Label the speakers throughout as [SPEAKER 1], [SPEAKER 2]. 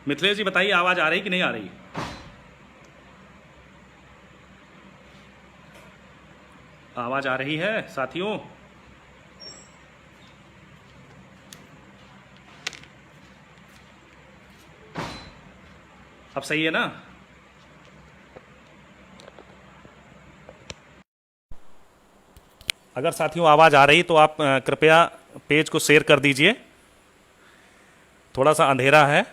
[SPEAKER 1] मिथिलेश जी बताइए, आवाज आ रही कि नहीं आ रही? आवाज आ रही है साथियों? अब सही है ना? अगर साथियों आवाज आ रही तो आप कृपया पेज को शेयर कर दीजिए। थोड़ा सा अंधेरा है।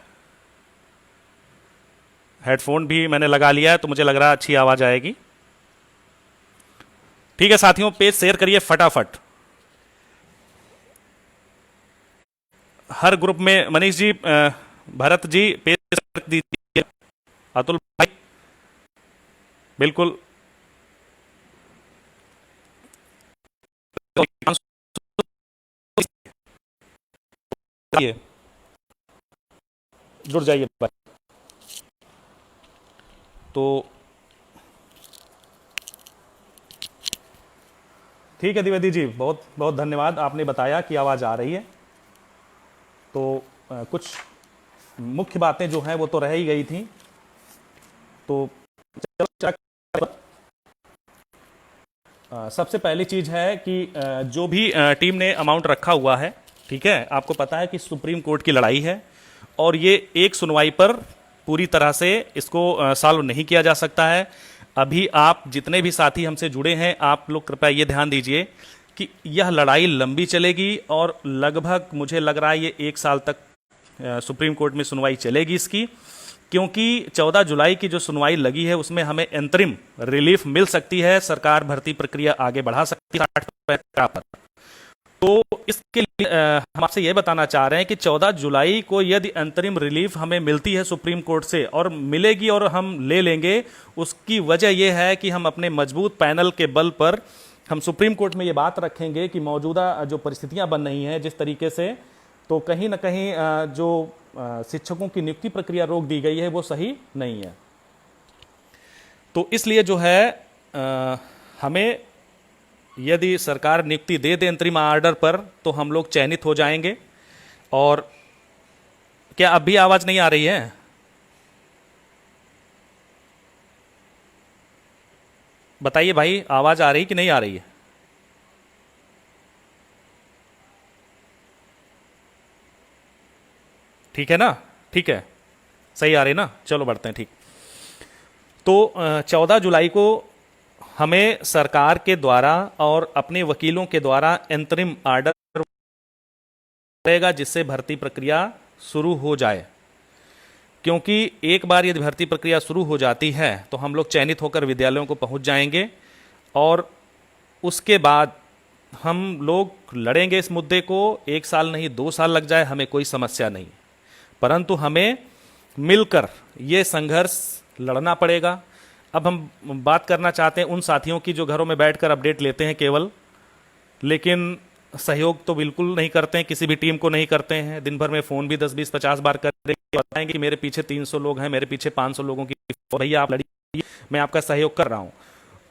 [SPEAKER 1] हेडफोन भी मैंने लगा लिया है तो मुझे लग रहा है अच्छी आवाज आएगी। ठीक है साथियों, पेज शेयर करिए फटाफट। हर ग्रुप में मनीष जी, भरत जी पेज शेयर कर दीजिए। अतुल भाई बिल्कुल। जुड़ जाइए भाई। तो ठीक है द्विवेदी जी, बहुत बहुत धन्यवाद, आपने बताया कि आवाज़ आ रही है। तो कुछ मुख्य बातें जो हैं वो तो रह ही गई थी। तो सबसे पहली चीज़ है कि जो भी टीम ने अमाउंट रखा हुआ है, ठीक है, आपको पता है कि सुप्रीम कोर्ट की लड़ाई है और ये एक सुनवाई पर पूरी तरह से इसको सॉल्व नहीं किया जा सकता है। अभी आप जितने भी साथी हमसे जुड़े हैं, आप लोग कृपया ये ध्यान दीजिए कि यह लड़ाई लंबी चलेगी और लगभग मुझे लग रहा है ये 1 साल तक सुप्रीम कोर्ट में सुनवाई चलेगी इसकी, क्योंकि 14 जुलाई की जो सुनवाई लगी है उसमें हमें अंतरिम रिलीफ मिल सकती है, सरकार भर्ती प्रक्रिया आगे बढ़ा सकती है 60 पर। तो इसके लिए हम आपसे यह बताना चाह रहे हैं कि 14 जुलाई को यदि अंतरिम रिलीफ हमें मिलती है सुप्रीम कोर्ट से, और मिलेगी और हम ले लेंगे, उसकी वजह यह है कि हम अपने मजबूत पैनल के बल पर हम सुप्रीम कोर्ट में ये बात रखेंगे कि मौजूदा जो परिस्थितियां बन रही हैं जिस तरीके से, तो कहीं ना कहीं जो शिक्षकों की नियुक्ति प्रक्रिया रोक दी गई है वो सही नहीं है। तो इसलिए जो है हमें यदि सरकार नियुक्ति दे दे अंतरिम आर्डर पर तो हम लोग चयनित हो जाएंगे। और क्या अब भी आवाज नहीं आ रही है? बताइए भाई, आवाज आ रही कि नहीं आ रही है? ठीक है ना? ठीक है, सही आ रही ना? चलो बढ़ते हैं। ठीक। तो 14 जुलाई को हमें सरकार के द्वारा और अपने वकीलों के द्वारा अंतरिम आर्डर रहेगा जिससे भर्ती प्रक्रिया शुरू हो जाए, क्योंकि एक बार यदि भर्ती प्रक्रिया शुरू हो जाती है तो हम लोग चयनित होकर विद्यालयों को पहुंच जाएंगे और उसके बाद हम लोग लड़ेंगे इस मुद्दे को। 1 साल नहीं, 2 साल लग जाए, हमें कोई समस्या नहीं, परंतु हमें मिलकर ये संघर्ष लड़ना पड़ेगा। अब हम बात करना चाहते हैं उन साथियों की जो घरों में बैठकर अपडेट लेते हैं केवल, लेकिन सहयोग तो बिल्कुल नहीं करते हैं, किसी भी टीम को नहीं करते हैं। दिन भर में फ़ोन भी 10 20 50 बार करेंगे, बताएंगे कि मेरे पीछे 300 लोग हैं, मेरे पीछे 500 लोगों की, भैया आप लड़िए, मैं आपका सहयोग कर रहा हूँ।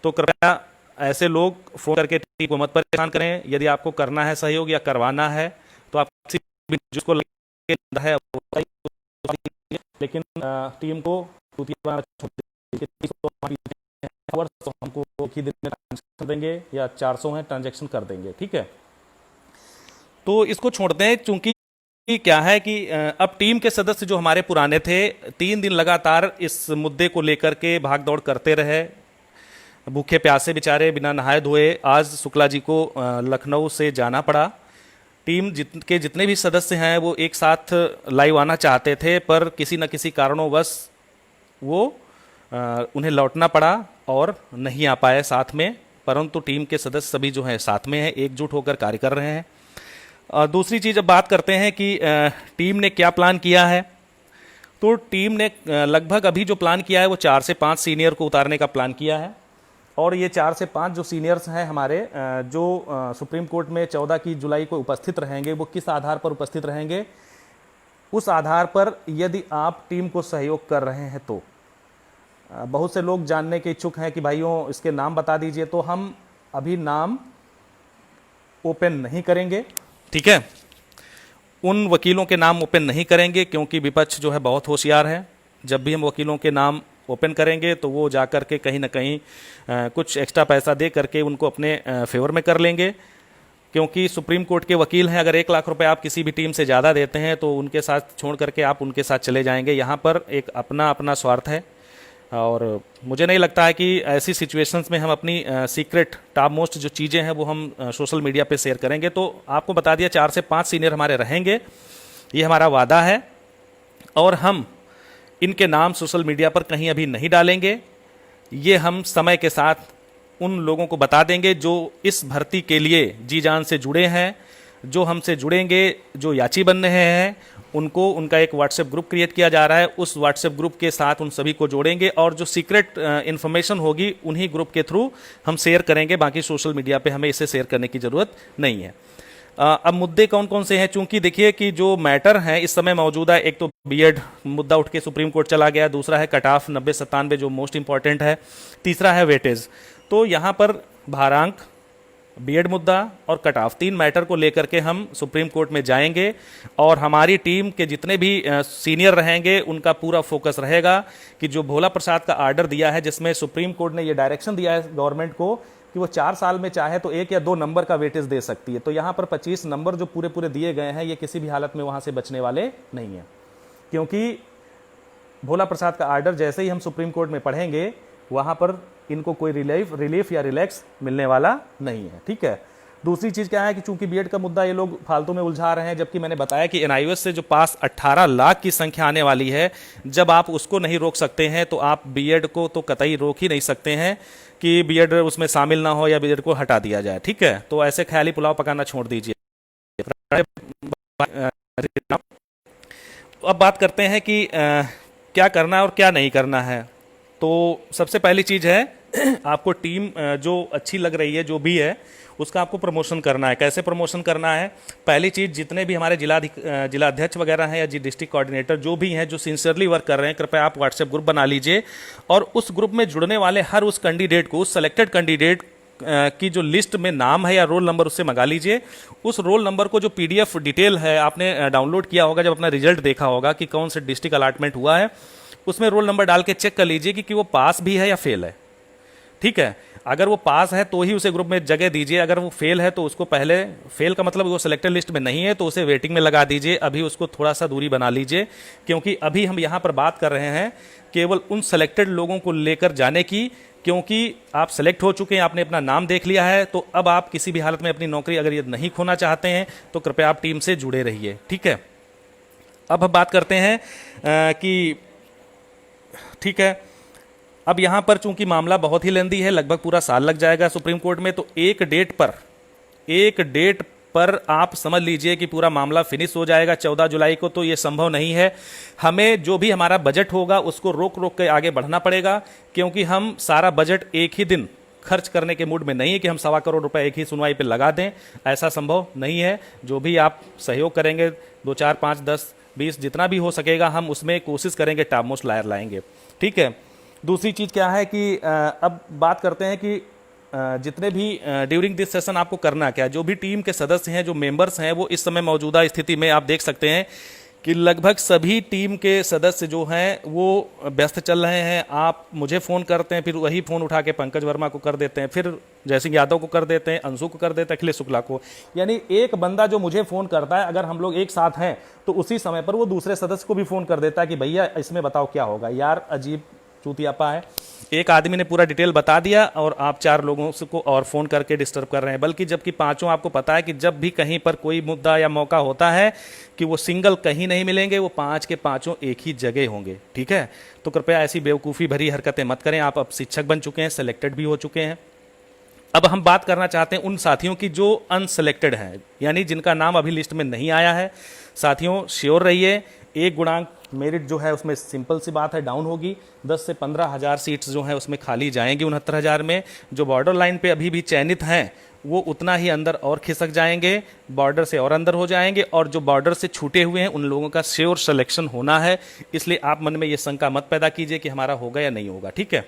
[SPEAKER 1] तो कृपया ऐसे लोग फ़ोन करके टीम को मत परेशान करें। यदि आपको करना है सहयोग या करवाना है तो आप किसी भी जिसको है वो बताइए, लेकिन टीम को तो हमको एक ही दिन में ट्रांजेक्शन देंगे या 400 है ट्रांजेक्शन कर देंगे, ठीक है। तो इसको छोड़ते हैं, चूंकि क्या है कि अब टीम के सदस्य जो हमारे पुराने थे 3 दिन लगातार इस मुद्दे को लेकर के भाग दौड़ करते रहे, भूखे प्यासे बेचारे बिना नहाए धोए। आज शुक्ला जी को लखनऊ से जाना पड़ा। टीम के जितने भी सदस्य हैं वो एक साथ लाइव आना चाहते थे, पर किसी न किसी कारणों वो उन्हें लौटना पड़ा और नहीं आ पाए साथ में, परंतु टीम के सदस्य सभी जो हैं साथ में हैं, एकजुट होकर कार्य कर रहे हैं। दूसरी चीज़, अब बात करते हैं कि टीम ने क्या प्लान किया है। तो टीम ने लगभग अभी जो प्लान किया है वो 4 से 5 सीनियर को उतारने का प्लान किया है, और ये 4 से 5 जो सीनियर्स हैं हमारे, जो सुप्रीम कोर्ट में 14 की जुलाई को उपस्थित रहेंगे, वो किस आधार पर उपस्थित रहेंगे, उस आधार पर यदि आप टीम को सहयोग कर रहे हैं तो बहुत से लोग जानने के इच्छुक हैं कि भाइयों इसके नाम बता दीजिए, तो हम अभी नाम ओपन नहीं करेंगे, ठीक है। उन वकीलों के नाम ओपन नहीं करेंगे, क्योंकि विपक्ष जो है बहुत होशियार है। जब भी हम वकीलों के नाम ओपन करेंगे तो वो जा कर के कहीं ना कहीं कुछ एक्स्ट्रा पैसा दे करके उनको अपने फेवर में कर लेंगे, क्योंकि सुप्रीम कोर्ट के वकील हैं। अगर 1 लाख रुपए आप किसी भी टीम से ज़्यादा देते हैं तो उनके साथ छोड़ करके आप उनके साथ चले जाएंगे। यहाँ पर एक अपना अपना स्वार्थ है, और मुझे नहीं लगता है कि ऐसी सिचुएशंस में हम अपनी सीक्रेट टॉप मोस्ट जो चीज़ें हैं वो हम सोशल मीडिया पे शेयर करेंगे। तो आपको बता दिया 4 से 5 सीनियर हमारे रहेंगे, ये हमारा वादा है, और हम इनके नाम सोशल मीडिया पर कहीं अभी नहीं डालेंगे। ये हम समय के साथ उन लोगों को बता देंगे जो इस भर्ती के लिए जी जान से जुड़े हैं, जो हमसे जुड़ेंगे, जो याची बन रहे हैं, उनको उनका एक व्हाट्सएप ग्रुप क्रिएट किया जा रहा है। उस व्हाट्सएप ग्रुप के साथ उन सभी को जोड़ेंगे, और जो सीक्रेट इन्फॉर्मेशन होगी उन्हीं ग्रुप के थ्रू हम शेयर करेंगे। बाकी सोशल मीडिया पे हमें इसे शेयर करने की ज़रूरत नहीं है। अब मुद्दे कौन कौन से हैं? चूंकि देखिए कि जो मैटर है इस समय मौजूदा, एक तो बीएड मुद्दा उठ के सुप्रीम कोर्ट चला गया, दूसरा है कट ऑफ 90-97 जो मोस्ट इंपॉर्टेंट है, तीसरा है वेटेज। तो यहाँ पर भारांक, बीएड मुद्दा और कट ऑफ, 3 मैटर को लेकर के हम सुप्रीम कोर्ट में जाएंगे, और हमारी टीम के जितने भी सीनियर रहेंगे उनका पूरा फोकस रहेगा कि जो भोला प्रसाद का आर्डर दिया है, जिसमें सुप्रीम कोर्ट ने ये डायरेक्शन दिया है गवर्नमेंट को कि वो 4 साल में चाहे तो 1 या 2 नंबर का वेटेज दे सकती है। तो यहाँ पर 25 नंबर जो पूरे पूरे दिए गए हैं, ये किसी भी हालत में वहाँ से बचने वाले नहीं हैं, क्योंकि भोला प्रसाद का आर्डर जैसे ही हम सुप्रीम कोर्ट में पढ़ेंगे वहाँ पर इनको कोई रिलीफ या रिलैक्स मिलने वाला नहीं है। ठीक है। दूसरी चीज़ क्या है कि चूंकि बीएड का मुद्दा ये लोग फालतू में उलझा रहे हैं, जबकि मैंने बताया कि एनआईओएस से जो पास 18 लाख की संख्या आने वाली है, जब आप उसको नहीं रोक सकते हैं तो आप बीएड को तो कतई रोक ही नहीं सकते हैं कि बीएड उसमें शामिल ना हो या बीएड को हटा दिया जाए। ठीक है। तो ऐसे ख्याली पुलाव पकाना छोड़ दीजिए। अब बात करते हैं कि क्या करना है और क्या नहीं करना है। तो सबसे पहली चीज़ है आपको टीम जो अच्छी लग रही है जो भी है उसका आपको प्रमोशन करना है। कैसे प्रमोशन करना है? पहली चीज़, जितने भी हमारे जिलाध्यक्ष वगैरह हैं या डिस्ट्रिक्ट कोऑर्डिनेटर जो भी हैं, जो सिंसियरली वर्क कर रहे हैं, कृपया आप व्हाट्सएप ग्रुप बना लीजिए, और उस ग्रुप में जुड़ने वाले हर उस कैंडिडेट को, उस सेलेक्टेड कैंडिडेट की जो लिस्ट में नाम है या रोल नंबर उससे मंगा लीजिए। उस रोल नंबर को जो पीडीएफ डिटेल है आपने डाउनलोड किया होगा जब अपना रिजल्ट देखा होगा कि कौन से डिस्ट्रिक्ट अलॉटमेंट हुआ है, उसमें रोल नंबर डाल के चेक कर लीजिए कि वो पास भी है या फेल है। ठीक है। अगर वो पास है तो ही उसे ग्रुप में जगह दीजिए, अगर वो फेल है तो उसको पहले, फेल का मतलब वो सिलेक्टेड लिस्ट में नहीं है तो उसे वेटिंग में लगा दीजिए। अभी उसको थोड़ा सा दूरी बना लीजिए, क्योंकि अभी हम यहाँ पर बात कर रहे हैं केवल उन सेलेक्टेड लोगों को लेकर जाने की, क्योंकि आप सेलेक्ट हो चुके हैं, आपने अपना नाम देख लिया है, तो अब आप किसी भी हालत में अपनी नौकरी अगर ये नहीं खोना चाहते हैं तो कृपया आप टीम से जुड़े रहिए। ठीक है। अब हम बात करते हैं कि ठीक है, अब यहाँ पर चूंकि मामला बहुत ही लेंदी है, लगभग पूरा साल लग जाएगा सुप्रीम कोर्ट में, तो एक डेट पर आप समझ लीजिए कि पूरा मामला फिनिश हो जाएगा 14 जुलाई को। तो ये संभव नहीं है। हमें जो भी हमारा बजट होगा उसको रोक रोक के आगे बढ़ना पड़ेगा, क्योंकि हम सारा बजट एक ही दिन खर्च करने के मूड में नहीं है कि हम 1.25 करोड़ रुपए एक ही सुनवाई पे लगा दें। ऐसा संभव नहीं है। जो भी आप सहयोग करेंगे, 2, 4, 5, 10, 20 जितना भी हो सकेगा, हम उसमें कोशिश करेंगे टॉप मोस्ट लायर लाएंगे। ठीक है। दूसरी चीज़ क्या है कि अब बात करते हैं कि जितने भी ड्यूरिंग दिस सेशन आपको करना क्या है। जो भी टीम के सदस्य हैं, जो मेंबर्स हैं, वो इस समय मौजूदा स्थिति में आप देख सकते हैं कि लगभग सभी टीम के सदस्य जो हैं वो व्यस्त चल रहे हैं। आप मुझे फ़ोन करते हैं, फिर वही फ़ोन उठा के पंकज वर्मा को कर देते हैं, फिर जयसिंह यादव को कर देते हैं, अंशु को कर देते हैं, अखिलेश शुक्ला को। यानी एक बंदा जो मुझे फ़ोन करता है, अगर हम लोग एक साथ हैं तो उसी समय पर वो दूसरे सदस्य को भी फ़ोन कर देता है कि भैया इसमें बताओ क्या होगा। यार अजीब चूतियापा है। एक आदमी ने पूरा डिटेल बता दिया और आप 4 लोगों को और फ़ोन करके डिस्टर्ब कर रहे हैं। बल्कि जबकि पांचों, आपको पता है कि जब भी कहीं पर कोई मुद्दा या मौका होता है कि वो सिंगल कहीं नहीं मिलेंगे, वो 5 के 5 एक ही जगह होंगे। ठीक है। तो कृपया ऐसी बेवकूफ़ी भरी हरकतें मत करें। आप अब शिक्षक बन चुके हैं, सेलेक्टेड भी हो चुके हैं। अब हम बात करना चाहते हैं उन साथियों की जो अनसेलेक्टेड हैं, यानी जिनका नाम अभी लिस्ट में नहीं आया है। साथियों श्योर रहिए, 1 गुणांक मेरिट जो है उसमें सिंपल सी बात है डाउन होगी। 10 से 15 हज़ार सीट्स जो हैं उसमें खाली जाएंगी 69,000 में। जो बॉर्डर लाइन पे अभी भी चयनित हैं वो उतना ही अंदर और खिसक जाएंगे, बॉर्डर से और अंदर हो जाएंगे, और जो बॉर्डर से छूटे हुए हैं उन लोगों का श्योर सिलेक्शन होना है। इसलिए आप मन में ये शंका मत पैदा कीजिए कि हमारा होगा या नहीं होगा। ठीक है।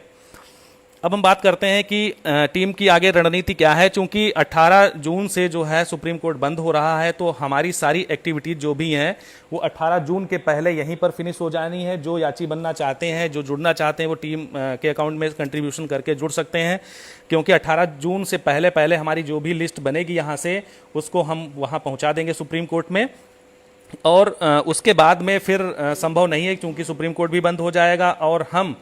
[SPEAKER 1] अब हम बात करते हैं कि टीम की आगे रणनीति क्या है। चूंकि 18 जून से जो है सुप्रीम कोर्ट बंद हो रहा है, तो हमारी सारी एक्टिविटीज जो भी हैं वो 18 जून के पहले यहीं पर फिनिश हो जानी है। जो याची बनना चाहते हैं, जो जुड़ना चाहते हैं, वो टीम के अकाउंट में कंट्रीब्यूशन करके जुड़ सकते हैं, क्योंकि 18 जून से पहले पहले हमारी जो भी लिस्ट बनेगी यहाँ से उसको हम वहाँ पहुँचा देंगे सुप्रीम कोर्ट में। और उसके बाद में फिर संभव नहीं है, क्योंकि सुप्रीम कोर्ट भी बंद हो जाएगा। और हम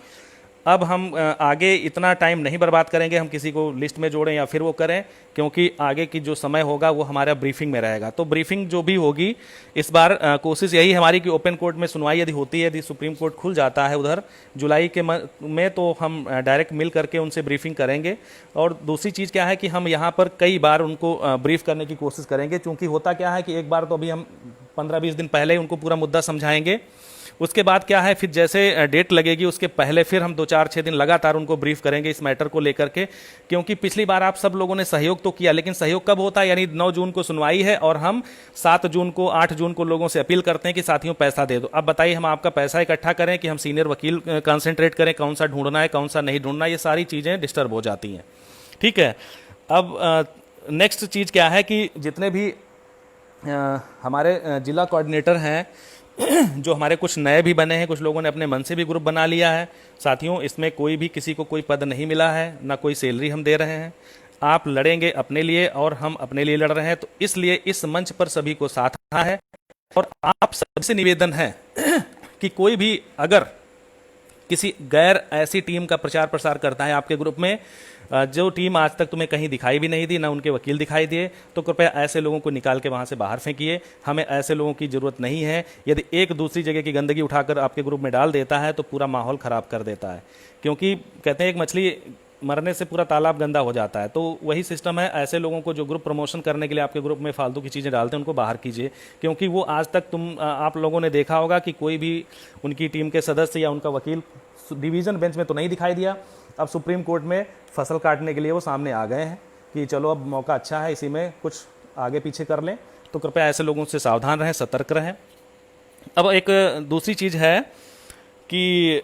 [SPEAKER 1] आगे इतना टाइम नहीं बर्बाद करेंगे हम किसी को लिस्ट में जोड़ें या फिर वो करें, क्योंकि आगे की जो समय होगा वो हमारा ब्रीफिंग में रहेगा। तो ब्रीफिंग जो भी होगी इस बार कोशिश यही हमारी कि ओपन कोर्ट में सुनवाई यदि होती है, यदि सुप्रीम कोर्ट खुल जाता है उधर जुलाई के में, तो हम डायरेक्ट मिल करके उनसे ब्रीफिंग करेंगे। और दूसरी चीज़ क्या है कि हम यहाँ पर कई बार उनको ब्रीफ करने की कोशिश करेंगे, क्योंकि होता क्या है कि एक बार तो अभी हम 15-20 दिन पहले ही उनको पूरा मुद्दा समझाएंगे। उसके बाद क्या है, फिर जैसे डेट लगेगी उसके पहले फिर हम 2-4-6 दिन लगातार उनको ब्रीफ करेंगे इस मैटर को लेकर के। क्योंकि पिछली बार आप सब लोगों ने सहयोग तो किया, लेकिन सहयोग कब होता है, यानी 9 जून को सुनवाई है और हम 7 जून को 8 जून को लोगों से अपील करते हैं कि साथियों पैसा दे दो। अब बताइए हम आपका पैसा इकट्ठा करें कि हम सीनियर वकील कंसंट्रेट करें, कौन सा ढूंढना है कौन सा नहीं ढूंढना, ये सारी चीज़ें डिस्टर्ब हो जाती हैं। ठीक है, अब नेक्स्ट चीज़ क्या है कि जितने भी हमारे जिला कोऑर्डिनेटर हैं जो हमारे कुछ नए भी बने हैं, कुछ लोगों ने अपने मन से भी ग्रुप बना लिया है। साथियों, इसमें कोई भी किसी को कोई पद नहीं मिला है, ना कोई सैलरी हम दे रहे हैं। आप लड़ेंगे अपने लिए और हम अपने लिए लड़ रहे हैं, तो इसलिए इस मंच पर सभी को साथ आना है। और आप सबसे निवेदन है कि कोई भी अगर किसी गैर ऐसी टीम का प्रचार प्रसार करता है आपके ग्रुप में, जो टीम आज तक तुम्हें कहीं दिखाई भी नहीं दी, ना उनके वकील दिखाई दिए, तो कृपया ऐसे लोगों को निकाल के वहाँ से बाहर फेंकिए। हमें ऐसे लोगों की ज़रूरत नहीं है। यदि एक दूसरी जगह की गंदगी उठाकर आपके ग्रुप में डाल देता है तो पूरा माहौल ख़राब कर देता है। क्योंकि कहते हैं एक मछली मरने से पूरा तालाब गंदा हो जाता है, तो वही सिस्टम है। ऐसे लोगों को जो ग्रुप प्रमोशन करने के लिए आपके ग्रुप में फालतू की चीज़ें डालते हैं उनको बाहर कीजिए। क्योंकि वो आज तक आप लोगों ने देखा होगा कि कोई भी उनकी टीम के सदस्य या उनका वकील डिवीज़न बेंच में तो नहीं दिखाई दिया। अब सुप्रीम कोर्ट में फसल काटने के लिए वो सामने आ गए हैं कि चलो अब मौका अच्छा है, इसी में कुछ आगे पीछे कर लें। तो कृपया ऐसे लोगों से सावधान रहें, सतर्क रहें। अब एक दूसरी चीज़ है कि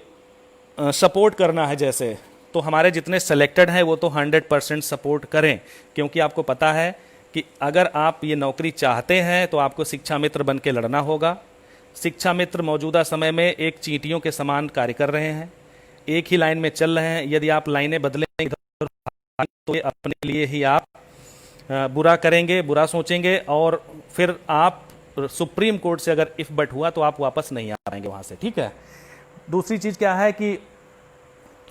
[SPEAKER 1] सपोर्ट करना है, जैसे तो हमारे जितने सेलेक्टेड हैं वो तो 100% सपोर्ट करें। क्योंकि आपको पता है कि अगर आप ये नौकरी चाहते हैं तो आपको शिक्षा मित्र बन के लड़ना होगा। शिक्षा मित्र मौजूदा समय में एक चींटियों के समान कार्य कर रहे हैं, एक ही लाइन में चल रहे हैं। यदि आप लाइनें बदलेंगे तो ये अपने लिए ही आप बुरा करेंगे, बुरा सोचेंगे, और फिर आप सुप्रीम कोर्ट से अगर इफ बट हुआ तो आप वापस नहीं आ पाएंगे वहाँ से। ठीक है, दूसरी चीज़ क्या है कि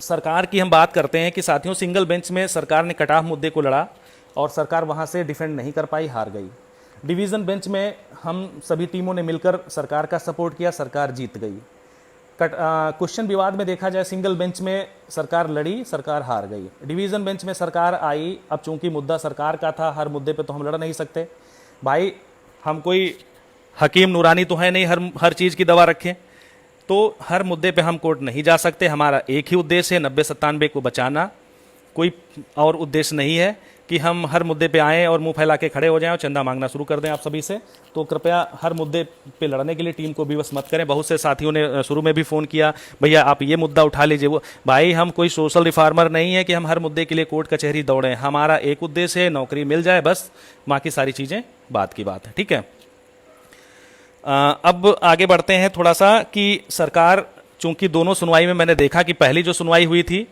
[SPEAKER 1] सरकार की हम बात करते हैं कि साथियों, सिंगल बेंच में सरकार ने कट ऑफ मुद्दे को लड़ा और सरकार वहाँ से डिफेंड नहीं कर पाई, हार गई। डिवीज़न बेंच में हम सभी टीमों ने मिलकर सरकार का सपोर्ट किया, सरकार जीत गई। क्वेश्चन विवाद में देखा जाए, सिंगल बेंच में सरकार लड़ी, सरकार हार गई। डिवीज़न बेंच में सरकार आई। अब चूंकि मुद्दा सरकार का था, हर मुद्दे पे तो हम लड़ नहीं सकते भाई। हम कोई हकीम नूरानी तो है नहीं हर चीज़ की दवा रखें, तो हर मुद्दे पे हम कोर्ट नहीं जा सकते। हमारा एक ही उद्देश्य है, 90-97 को बचाना। कोई और उद्देश्य नहीं है कि हम हर मुद्दे पे आएँ और मुंह फैला के खड़े हो जाएं और चंदा मांगना शुरू कर दें आप सभी से। तो कृपया हर मुद्दे पे लड़ने के लिए टीम को विवश मत करें। बहुत से साथियों ने शुरू में भी फ़ोन किया, भैया आप ये मुद्दा उठा लीजिए। वो भाई, हम कोई सोशल रिफॉर्मर नहीं है कि हम हर मुद्दे के लिए कोर्ट कचहरी दौड़ें। हमारा एक उद्देश्य है, नौकरी मिल जाए बस, बाकी सारी चीज़ें बाद की बात है। ठीक है, अब आगे बढ़ते हैं थोड़ा सा कि सरकार, चूंकि दोनों सुनवाई में मैंने देखा कि पहली जो सुनवाई हुई थी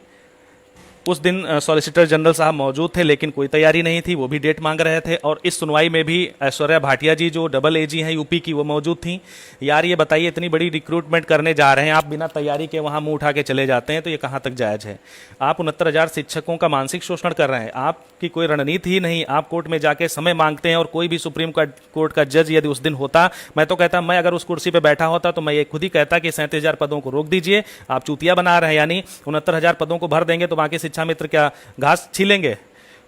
[SPEAKER 1] उस दिन सॉलिसिटर जनरल साहब मौजूद थे, लेकिन कोई तैयारी नहीं थी, वो भी डेट मांग रहे थे। और इस सुनवाई में भी ऐश्वर्या भाटिया जी जो डबल एजी हैं यूपी की, वो मौजूद थी। यार ये बताइए, इतनी बड़ी रिक्रूटमेंट करने जा रहे हैं आप, बिना तैयारी के वहाँ मुंह उठा के चले जाते हैं, तो ये कहाँ तक जायज़ है? आप 69,000 शिक्षकों का मानसिक शोषण कर रहे हैं। आपकी कोई रणनीति ही नहीं। आप कोर्ट में जाके समय मांगते हैं, और कोई भी सुप्रीम कोर्ट का जज यदि उस दिन होता, मैं तो कहता, मैं अगर उस कुर्सी पर बैठा होता तो मैं ये खुद ही कहता कि 37,000 पदों को रोक दीजिए। आप चूतिया बना रहे हैं, यानी 69,000 पदों को भर देंगे तो बाकी शिक्षा मित्र क्या घास छीलेंगे?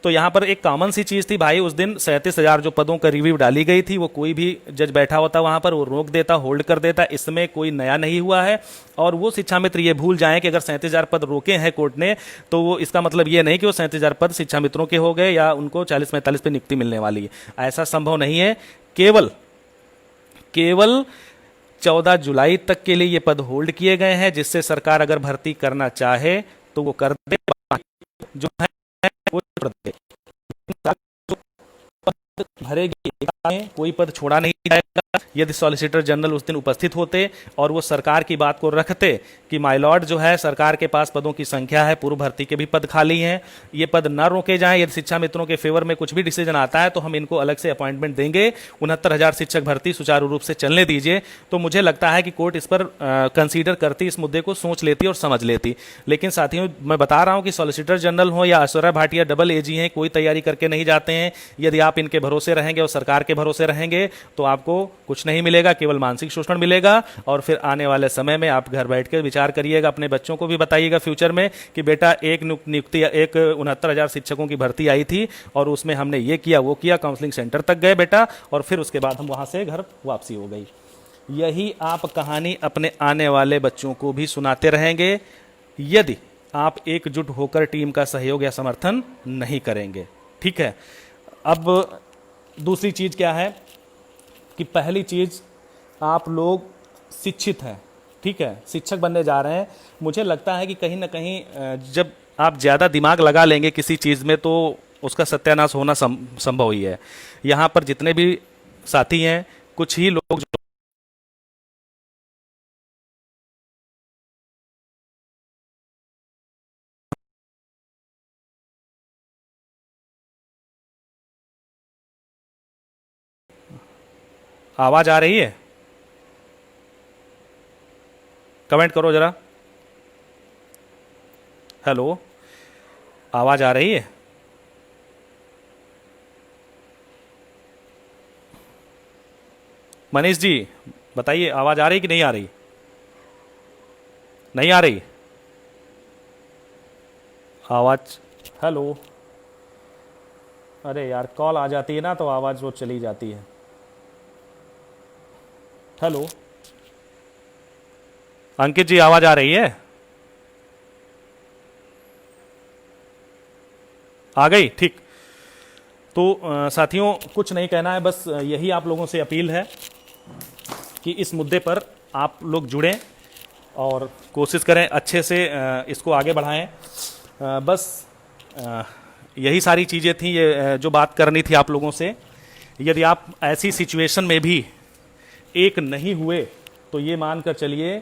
[SPEAKER 1] तो यहाँ पर एक कॉमन सी चीज़ थी भाई, उस दिन 37,000 जो पदों का रिव्यू डाली गई थी, वो कोई भी जज बैठा होता वहाँ पर, वो रोक देता, होल्ड कर देता। इसमें कोई नया नहीं हुआ है। और वो शिक्षा मित्र ये भूल जाएं कि अगर 37,000 पद रोके हैं कोर्ट ने, तो वो इसका मतलब ये नहीं कि वो 37,000 पद शिक्षा मित्रों के हो गए या उनको 40-45 पे नियुक्ति मिलने वाली है। ऐसा संभव नहीं है। केवल 14 जुलाई तक के लिए ये पद होल्ड किए गए हैं, जिससे सरकार अगर भर्ती करना चाहे तो वो कर दे। जो है वो भरेगी, कोई पद छोड़ा नहीं जाएगा। यदि सॉलिसिटर जनरल उस दिन उपस्थित होते और वो सरकार की बात को रखते कि माय लॉर्ड जो है सरकार के पास पदों की संख्या है, पूर्व भर्ती के भी पद खाली हैं, ये पद न रोके जाएं, यदि शिक्षा मित्रों के फेवर में कुछ भी डिसीजन आता है तो हम इनको अलग से अपॉइंटमेंट देंगे, 69,000 शिक्षक भर्ती सुचारू रूप से चलने दीजिए, तो मुझे लगता है कि कोर्ट इस पर कंसीडर करती, इस मुद्दे को सोच लेती और समझ लेती। लेकिन साथियों, मैं बता रहा हूं कि सॉलिसिटर जनरल हो या ऐश्वर्या भाटिया डबल एजी हैं, कोई तैयारी करके नहीं जाते हैं। यदि आप इनके भरोसे रहेंगे और सरकार के भरोसे रहेंगे तो आपको कुछ नहीं मिलेगा, केवल मानसिक शोषण मिलेगा। और फिर आने वाले समय में आप घर बैठ कर विचार करिएगा, अपने बच्चों को भी बताइएगा फ्यूचर में कि बेटा एक नियुक्ति, एक 69,000 शिक्षकों की भर्ती आई थी और उसमें हमने ये किया वो किया, काउंसलिंग सेंटर तक गए बेटा, और फिर उसके बाद हम वहां से घर वापसी हो गई। यही आप कहानी अपने आने वाले बच्चों को भी सुनाते रहेंगे यदि आप एकजुट होकर टीम का सहयोग या समर्थन नहीं करेंगे। ठीक है। अब दूसरी चीज क्या है कि पहली चीज, आप लोग शिक्षित हैं, ठीक है, शिक्षक बनने जा रहे हैं। मुझे लगता है कि कहीं ना कहीं जब आप ज़्यादा दिमाग लगा लेंगे किसी चीज़ में तो उसका सत्यानाश होना संभव ही है। यहाँ पर जितने भी साथी हैं, कुछ ही लोग जो आवाज़ आ रही है, कमेंट करो जरा। हेलो, आवाज़ आ रही है? मनीष जी बताइए, आवाज़ आ रही कि नहीं आ रही? नहीं आ रही आवाज़? हेलो, अरे यार, कॉल आ जाती है ना तो आवाज़ वो चली जाती है। हेलो, अंकित जी आवाज़ आ रही है? आ गई, ठीक। तो साथियों, कुछ नहीं कहना है, बस यही आप लोगों से अपील है कि इस मुद्दे पर आप लोग जुड़ें और कोशिश करें अच्छे से इसको आगे बढ़ाएं। बस यही सारी चीज़ें थी, ये जो बात करनी थी आप लोगों से। यदि आप ऐसी सिचुएशन में भी एक नहीं हुए तो ये मानकर चलिए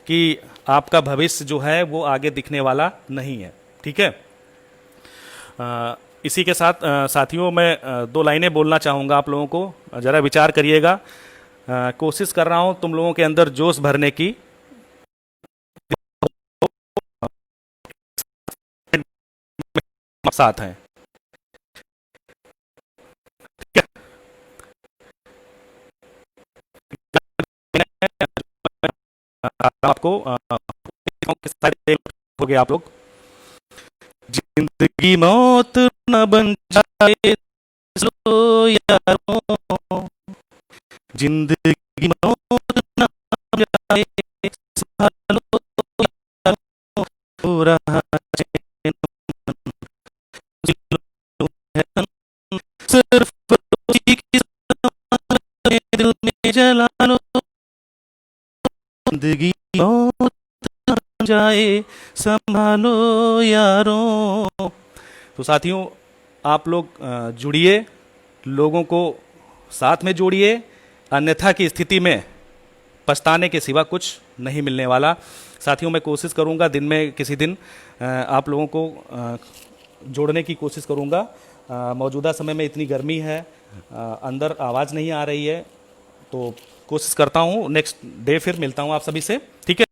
[SPEAKER 1] कि आपका भविष्य जो है वो आगे दिखने वाला नहीं है। ठीक है। इसी के साथ साथियों, मैं दो लाइनें बोलना चाहूँगा आप लोगों को, ज़रा विचार करिएगा। कोशिश कर रहा हूँ तुम लोगों के अंदर जोश भरने की। साथ हैं, ठीक है। आपको हो गया आप लोग, जिंदगी मौत न बन जाए यारों, जिंदगी मौत न बन जाए यारों, हो रहा चैन है सिर्फ उसी की दिल में जला लो, जिंदगी मौत न बन जाए संभालो यारों। तो साथियों, आप लोग जुड़िए, लोगों को साथ में जोड़िए, अन्यथा की स्थिति में पछताने के सिवा कुछ नहीं मिलने वाला। साथियों, मैं कोशिश करूंगा दिन में किसी दिन आप लोगों को जोड़ने की कोशिश करूंगा। मौजूदा समय में इतनी गर्मी है, अंदर आवाज़ नहीं आ रही है, तो कोशिश करता हूँ नेक्स्ट डे फिर मिलता हूँ आप सभी से। ठीक है।